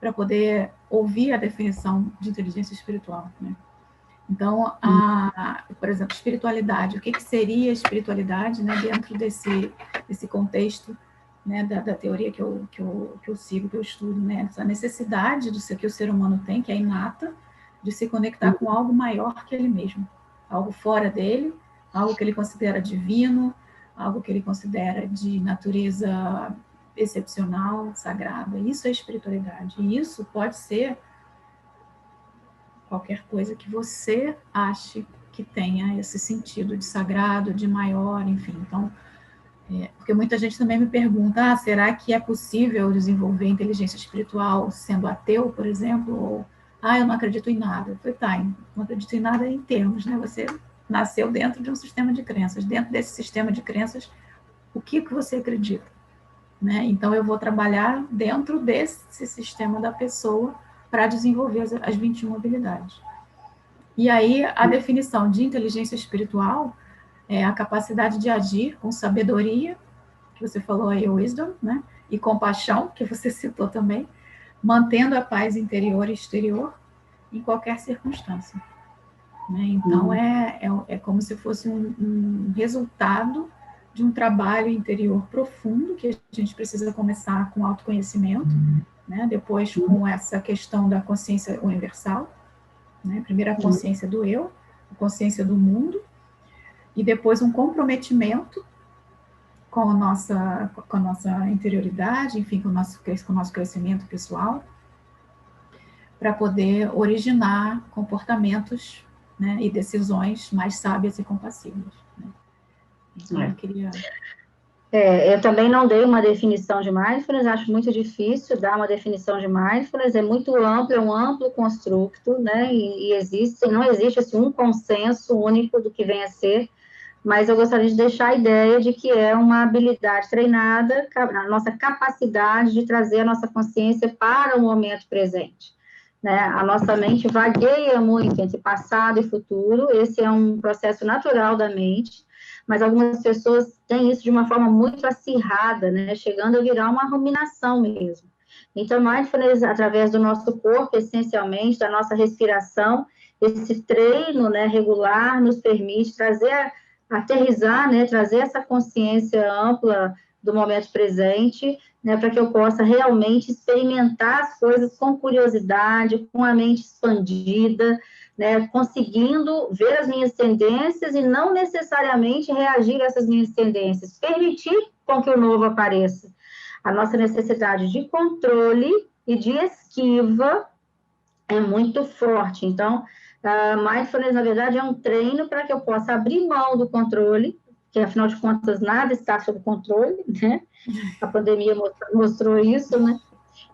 para poder ouvir a definição de inteligência espiritual, né? Então, por exemplo, espiritualidade, o que seria espiritualidade, né, dentro desse contexto, né, da teoria que eu sigo, que eu estudo, né, essa necessidade que o ser humano tem, que é inata, de se conectar com algo maior que ele mesmo, algo fora dele, algo que ele considera divino, algo que ele considera de natureza excepcional, sagrada. Isso é espiritualidade. E isso pode ser qualquer coisa que você ache que tenha esse sentido de sagrado, de maior, enfim. Então, porque muita gente também me pergunta, será que é possível desenvolver inteligência espiritual sendo ateu, por exemplo? Ou, eu não acredito em nada. Eu falei, não acredito em nada em termos, né? Você nasceu dentro de um sistema de crenças. Dentro desse sistema de crenças, o que você acredita? Né? Então, eu vou trabalhar dentro desse sistema da pessoa para desenvolver as 21 habilidades. E aí, a definição de inteligência espiritual a capacidade de agir com sabedoria, que você falou aí, o wisdom, né? E compaixão, que você citou também, mantendo a paz interior e exterior em qualquer circunstância. Né? Então, é como se fosse um resultado de um trabalho interior profundo, que a gente precisa começar com autoconhecimento, né? Depois com essa questão da consciência universal, né? Primeiro a consciência do eu, a consciência do mundo, e depois um comprometimento com a nossa interioridade, enfim, com o nosso crescimento pessoal, para poder originar comportamentos, né, e decisões mais sábias e compassivas. Né? Então, eu queria... eu também não dei uma definição de mindfulness, acho muito difícil dar uma definição de mindfulness, é muito amplo, é um amplo construto, né, e não existe assim, um consenso único do que vem a ser, mas eu gostaria de deixar a ideia de que é uma habilidade treinada, a nossa capacidade de trazer a nossa consciência para o momento presente. Né? A nossa mente vagueia muito entre passado e futuro, esse é um processo natural da mente, mas algumas pessoas têm isso de uma forma muito acirrada, né? Chegando a virar uma ruminação mesmo. Então, mindfulness, através do nosso corpo, essencialmente, da nossa respiração, esse treino, né, regular nos permite aterrizar, né, trazer essa consciência ampla do momento presente, né, para que eu possa realmente experimentar as coisas com curiosidade, com a mente expandida, né, conseguindo ver as minhas tendências e não necessariamente reagir a essas minhas tendências, permitir com que o novo apareça. A nossa necessidade de controle e de esquiva é muito forte. Então, mindfulness, na verdade, é um treino para que eu possa abrir mão do controle, que, afinal de contas, nada está sob controle, né? A pandemia mostrou isso, né?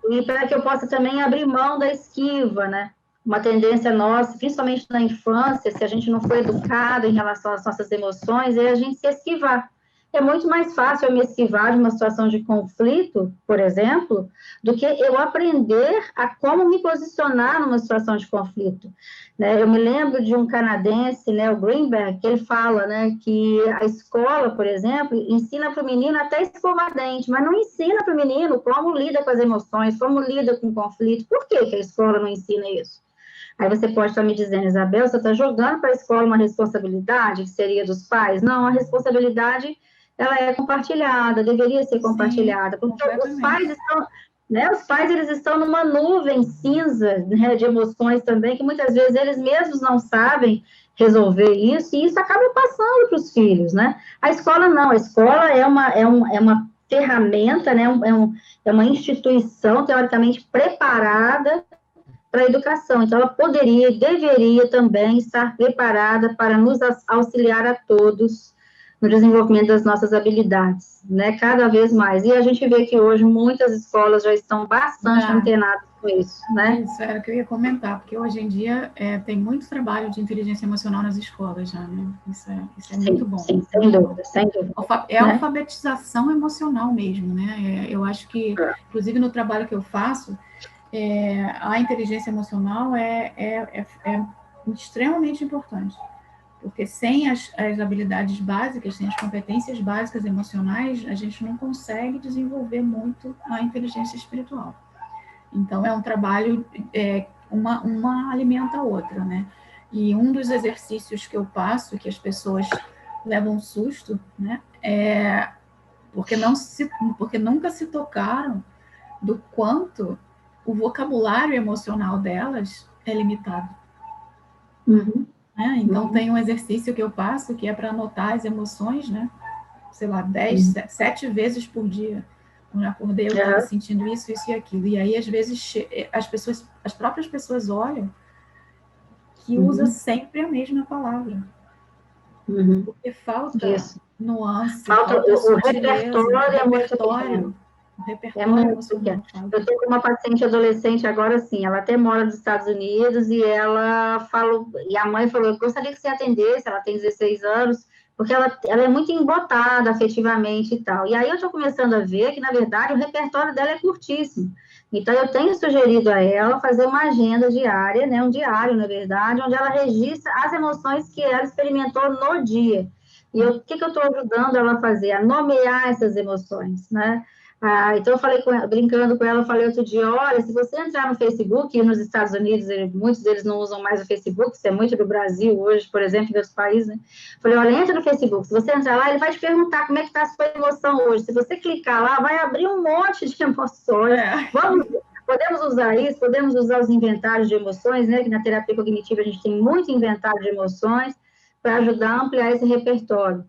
E para que eu possa também abrir mão da esquiva, né? Uma tendência nossa, principalmente na infância, se a gente não foi educado em relação às nossas emoções, é a gente se esquivar. É muito mais fácil eu me esquivar de uma situação de conflito, por exemplo, do que eu aprender a como me posicionar numa situação de conflito. Né? Eu me lembro de um canadense, né, o Greenberg, que ele fala, né, que a escola, por exemplo, ensina para o menino até escovar dente, mas não ensina para o menino como lida com as emoções, como lida com o conflito. Por que a escola não ensina isso? Aí você pode estar me dizendo, Isabel, você está jogando para a escola uma responsabilidade que seria dos pais? Não, a responsabilidade ela é compartilhada, deveria ser compartilhada, porque os pais estão, né, os pais eles estão numa nuvem cinza, né, de emoções também, que muitas vezes eles mesmos não sabem resolver isso, e isso acaba passando para os filhos, né? A escola não, a escola é uma ferramenta, né, é uma instituição teoricamente preparada para a educação. Então, ela poderia e deveria também estar preparada para nos auxiliar a todos no desenvolvimento das nossas habilidades, né, cada vez mais. E a gente vê que hoje muitas escolas já estão bastante antenadas com isso, né? Isso era o que eu ia comentar, porque hoje em dia tem muito trabalho de inteligência emocional nas escolas já, né? Isso é sim, muito bom. Sim, sem dúvida, sem dúvida. É né? Alfabetização emocional mesmo, né? Eu acho que, inclusive no trabalho que eu faço, a inteligência emocional é extremamente importante. Porque sem as habilidades básicas, sem as competências básicas emocionais, a gente não consegue desenvolver muito a inteligência espiritual. Então, é um trabalho, uma alimenta a outra, né? E um dos exercícios que eu passo, que as pessoas levam um susto, né? Porque nunca se tocaram do quanto o vocabulário emocional delas é limitado. Uhum. Então, tem um exercício que eu passo que é para anotar as emoções, né? Sei lá, 7 vezes por dia. Quando eu acordei, eu estava sentindo isso e aquilo. E aí, às vezes, as próprias pessoas olham que usa sempre a mesma palavra. Porque falta nuance, falta o repertório. O repertório emocional. Eu estou com uma paciente adolescente agora, assim, ela até mora nos Estados Unidos e ela falou, e a mãe falou, eu gostaria que você atendesse, ela tem 16 anos, porque ela é muito embotada afetivamente e tal. E aí eu estou começando a ver que, na verdade, o repertório dela é curtíssimo. Então, eu tenho sugerido a ela fazer uma agenda diária, né, um diário, na verdade, onde ela registra as emoções que ela experimentou no dia. E o que eu estou ajudando ela a fazer? A nomear essas emoções, né? Então, eu falei brincando com ela, eu falei outro dia, olha, se você entrar no Facebook, e nos Estados Unidos, muitos deles não usam mais o Facebook, isso é muito do Brasil hoje, por exemplo, em outros países, né? Falei, olha, entra no Facebook, se você entrar lá, ele vai te perguntar como é que está a sua emoção hoje. Se você clicar lá, vai abrir um monte de emoções. Podemos usar isso, podemos usar os inventários de emoções, né? Que na terapia cognitiva a gente tem muito inventário de emoções, para ajudar a ampliar esse repertório.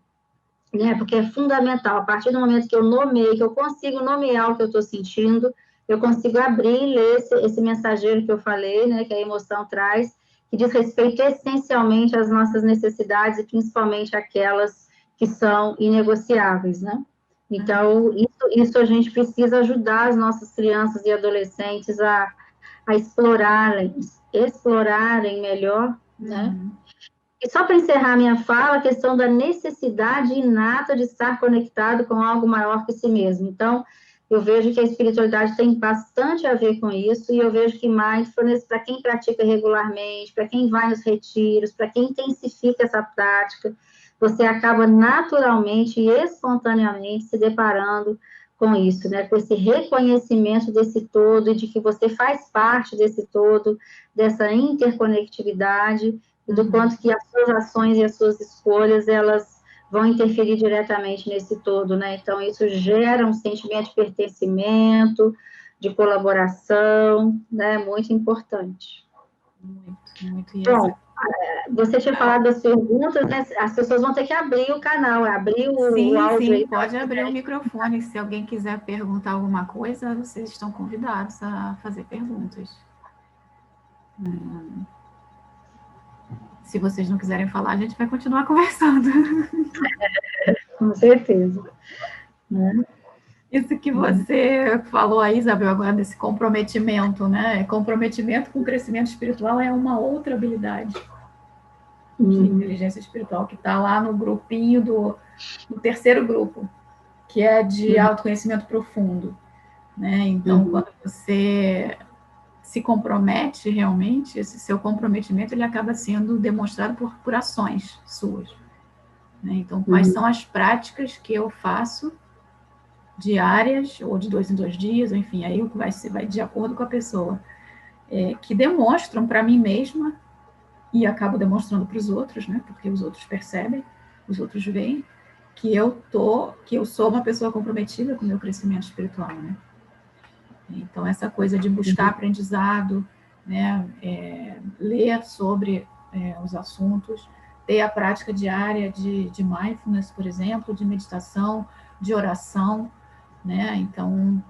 Né, porque é fundamental, a partir do momento que eu nomeio, que eu consigo nomear o que eu estou sentindo, eu consigo abrir e ler esse mensageiro que eu falei, né, que a emoção traz, que diz respeito essencialmente às nossas necessidades, e principalmente aquelas que são inegociáveis, né? Então, isso a gente precisa ajudar as nossas crianças e adolescentes a explorarem melhor, né? E só para encerrar minha fala, a questão da necessidade inata de estar conectado com algo maior que si mesmo. Então, eu vejo que a espiritualidade tem bastante a ver com isso, e eu vejo que mindfulness, para quem pratica regularmente, para quem vai nos retiros, para quem intensifica essa prática, você acaba naturalmente e espontaneamente se deparando com isso, né? Com esse reconhecimento desse todo, e de que você faz parte desse todo, dessa interconectividade, e do quanto que as suas ações e as suas escolhas, elas vão interferir diretamente nesse todo, né? Então, isso gera um sentimento de pertencimento, de colaboração, né? Muito importante. Muito. Bom, você tinha falado das perguntas, né? As pessoas vão ter que abrir o canal, abrir o áudio. Sim, aí. pode abrir o microfone. Se alguém quiser perguntar alguma coisa, vocês estão convidados a fazer perguntas. Se vocês não quiserem falar, a gente vai continuar conversando. Com certeza. Né? Isso que você falou aí, Isabel, agora desse comprometimento, né? Comprometimento com o crescimento espiritual é uma outra habilidade de inteligência espiritual que está lá no grupinho no terceiro grupo, que é de autoconhecimento profundo, né? Então, quando você se compromete realmente, esse seu comprometimento ele acaba sendo demonstrado por ações suas, né? Então, quais são as práticas que eu faço diárias, ou de 2 em 2 dias, enfim, aí vai de acordo com a pessoa, que demonstram para mim mesma, e acabo demonstrando para os outros, né, porque os outros percebem, os outros veem, que eu sou uma pessoa comprometida com o meu crescimento espiritual, né. Então, essa coisa de buscar aprendizado, né, ler sobre os assuntos, ter a prática diária de mindfulness, por exemplo, de meditação, de oração, né? Então,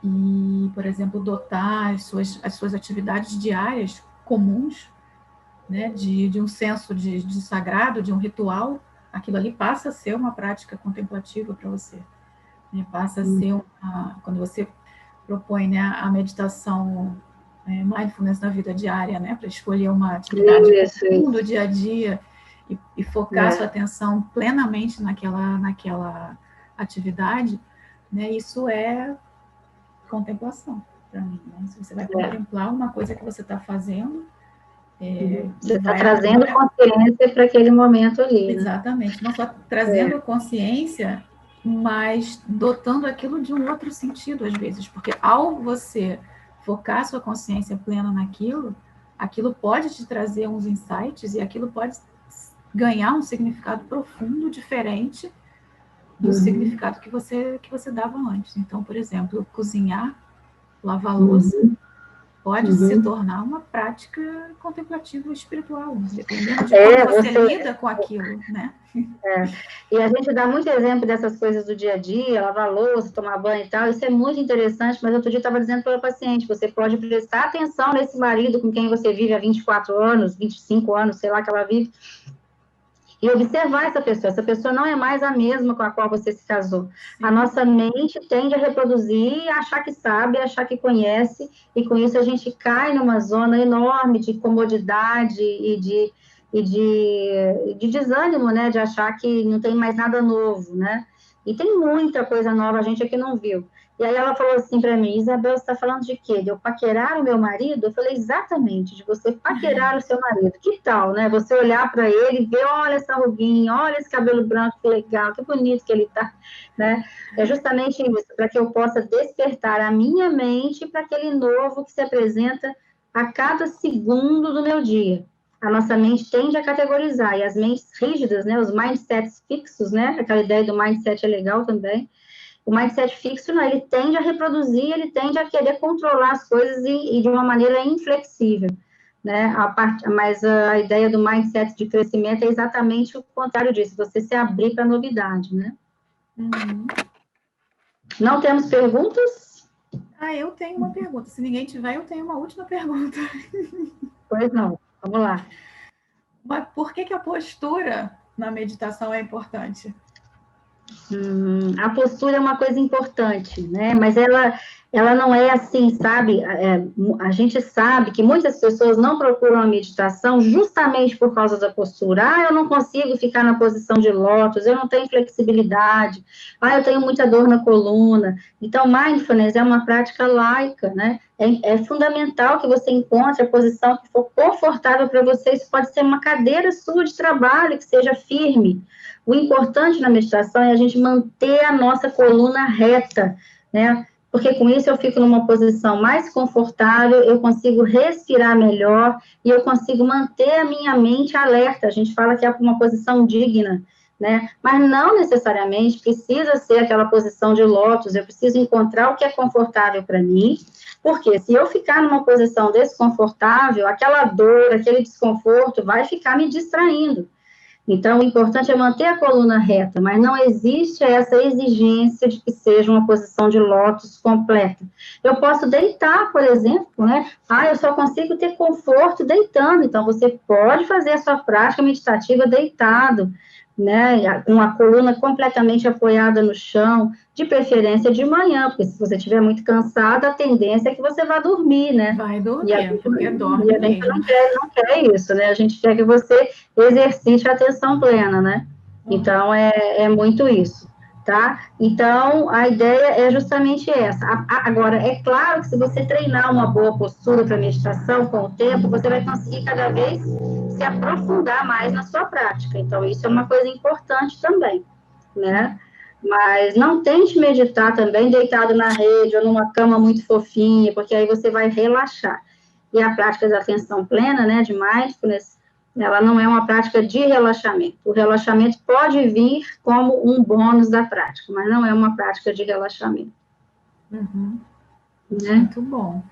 e, por exemplo, dotar as suas atividades diárias comuns, né? De um senso de sagrado, de um ritual, aquilo ali passa a ser uma prática contemplativa para você, né? Passa a ser quando você propõe, né, a meditação mindfulness na vida diária, né, para escolher uma atividade comum do dia a dia e focar sua atenção plenamente naquela atividade, né, isso é contemplação para mim, né? Se você vai contemplar uma coisa que você está fazendo, você está trazendo consciência para aquele momento ali. Exatamente, né? Não só trazendo consciência, mas dotando aquilo de um outro sentido, às vezes, porque ao você focar sua consciência plena naquilo, aquilo pode te trazer uns insights e aquilo pode ganhar um significado profundo, diferente do significado que você dava antes. Então, por exemplo, cozinhar, lavar louça, pode se tornar uma prática contemplativa espiritual, dependendo de como você lida com aquilo, né? E a gente dá muito exemplo dessas coisas do dia a dia, lavar louça, tomar banho e tal, isso é muito interessante, mas outro dia eu estava dizendo para o paciente, você pode prestar atenção nesse marido com quem você vive há 24 anos, 25 anos, sei lá que ela vive, e observar essa pessoa não é mais a mesma com a qual você se casou. A nossa mente tende a reproduzir, achar que sabe, achar que conhece, e com isso a gente cai numa zona enorme de comodidade e de desânimo, né, de achar que não tem mais nada novo, né? E tem muita coisa nova, a gente aqui não viu. E aí ela falou assim para mim, Isabel, você está falando de quê? De eu paquerar o meu marido? Eu falei, exatamente, de você paquerar o seu marido. Que tal, né? Você olhar para ele e ver, olha essa ruguinha, olha esse cabelo branco, que legal, que bonito que ele tá, né? É justamente isso, para que eu possa despertar a minha mente para aquele novo que se apresenta a cada segundo do meu dia. A nossa mente tende a categorizar, e as mentes rígidas, né, os mindsets fixos, né, aquela ideia do mindset é legal também, o mindset fixo, não, ele tende a reproduzir, ele tende a querer controlar as coisas e de uma maneira inflexível, né, mas a ideia do mindset de crescimento é exatamente o contrário disso, você se abrir para a novidade, né. Uhum. Não temos perguntas? Eu tenho uma pergunta. Se ninguém tiver, eu tenho uma última pergunta. Pois não, vamos lá. Mas por que a postura na meditação é importante? A postura é uma coisa importante, né? Mas ela não é assim, sabe? A gente sabe que muitas pessoas não procuram a meditação justamente por causa da postura. Eu não consigo ficar na posição de lótus, eu não tenho flexibilidade, eu tenho muita dor na coluna. Então, mindfulness é uma prática laica, né? É fundamental que você encontre a posição que for confortável para você. Isso pode ser uma cadeira sua de trabalho, que seja firme. O importante na meditação é a gente manter a nossa coluna reta, né? Porque com isso eu fico numa posição mais confortável, eu consigo respirar melhor e eu consigo manter a minha mente alerta. A gente fala que é uma posição digna, né? Mas não necessariamente precisa ser aquela posição de lótus, eu preciso encontrar o que é confortável para mim, porque se eu ficar numa posição desconfortável, aquela dor, aquele desconforto vai ficar me distraindo. Então, o importante é manter a coluna reta, mas não existe essa exigência de que seja uma posição de lótus completa. Eu posso deitar, por exemplo, né? Eu só consigo ter conforto deitando. Então, você pode fazer a sua prática meditativa deitado, né? Com a coluna completamente apoiada no chão, de preferência de manhã, porque se você estiver muito cansada, a tendência é que você vá dormir, né? Vai dormir, porque dorme E a gente mesmo. não quer isso, né? A gente quer que você exercite a atenção plena, né? Então, é muito isso, tá? Então, a ideia é justamente essa. Agora, é claro que se você treinar uma boa postura para meditação com o tempo, você vai conseguir cada vez se aprofundar mais na sua prática. Então, isso é uma coisa importante também, né? Mas não tente meditar também deitado na rede ou numa cama muito fofinha, porque aí você vai relaxar. E a prática da atenção plena, né, de mindfulness, ela não é uma prática de relaxamento. O relaxamento pode vir como um bônus da prática, mas não é uma prática de relaxamento. Uhum. Né? Muito bom.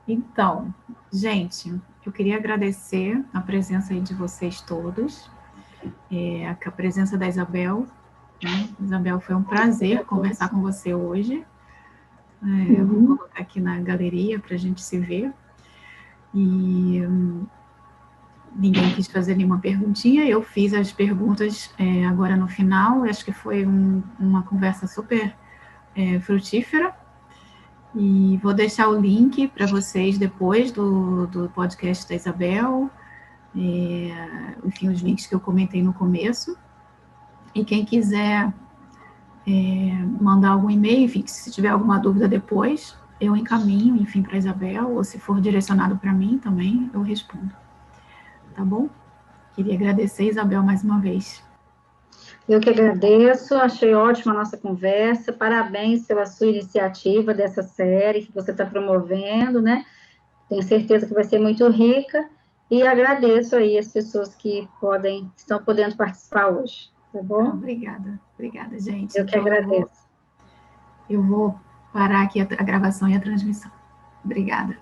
Então, gente, eu queria agradecer a presença aí de vocês todos, a presença da Isabel. Né? Isabel, foi um prazer conversar com você hoje. Vou colocar aqui na galeria para a gente se ver. E ninguém quis fazer nenhuma perguntinha, eu fiz as perguntas agora no final, acho que foi uma conversa super frutífera, e vou deixar o link para vocês depois do podcast da Isabel, enfim, os links que eu comentei no começo, e quem quiser mandar algum e-mail, enfim, se tiver alguma dúvida depois, eu encaminho, enfim, para a Isabel, ou se for direcionado para mim também, eu respondo. Tá bom? Queria agradecer, Isabel, mais uma vez. Eu que agradeço, achei ótima a nossa conversa, parabéns pela sua iniciativa dessa série que você está promovendo, né? Tenho certeza que vai ser muito rica, e agradeço aí as pessoas que estão podendo participar hoje, tá bom? Obrigada, gente. Eu que agradeço. Eu vou parar aqui a gravação e a transmissão. Obrigada.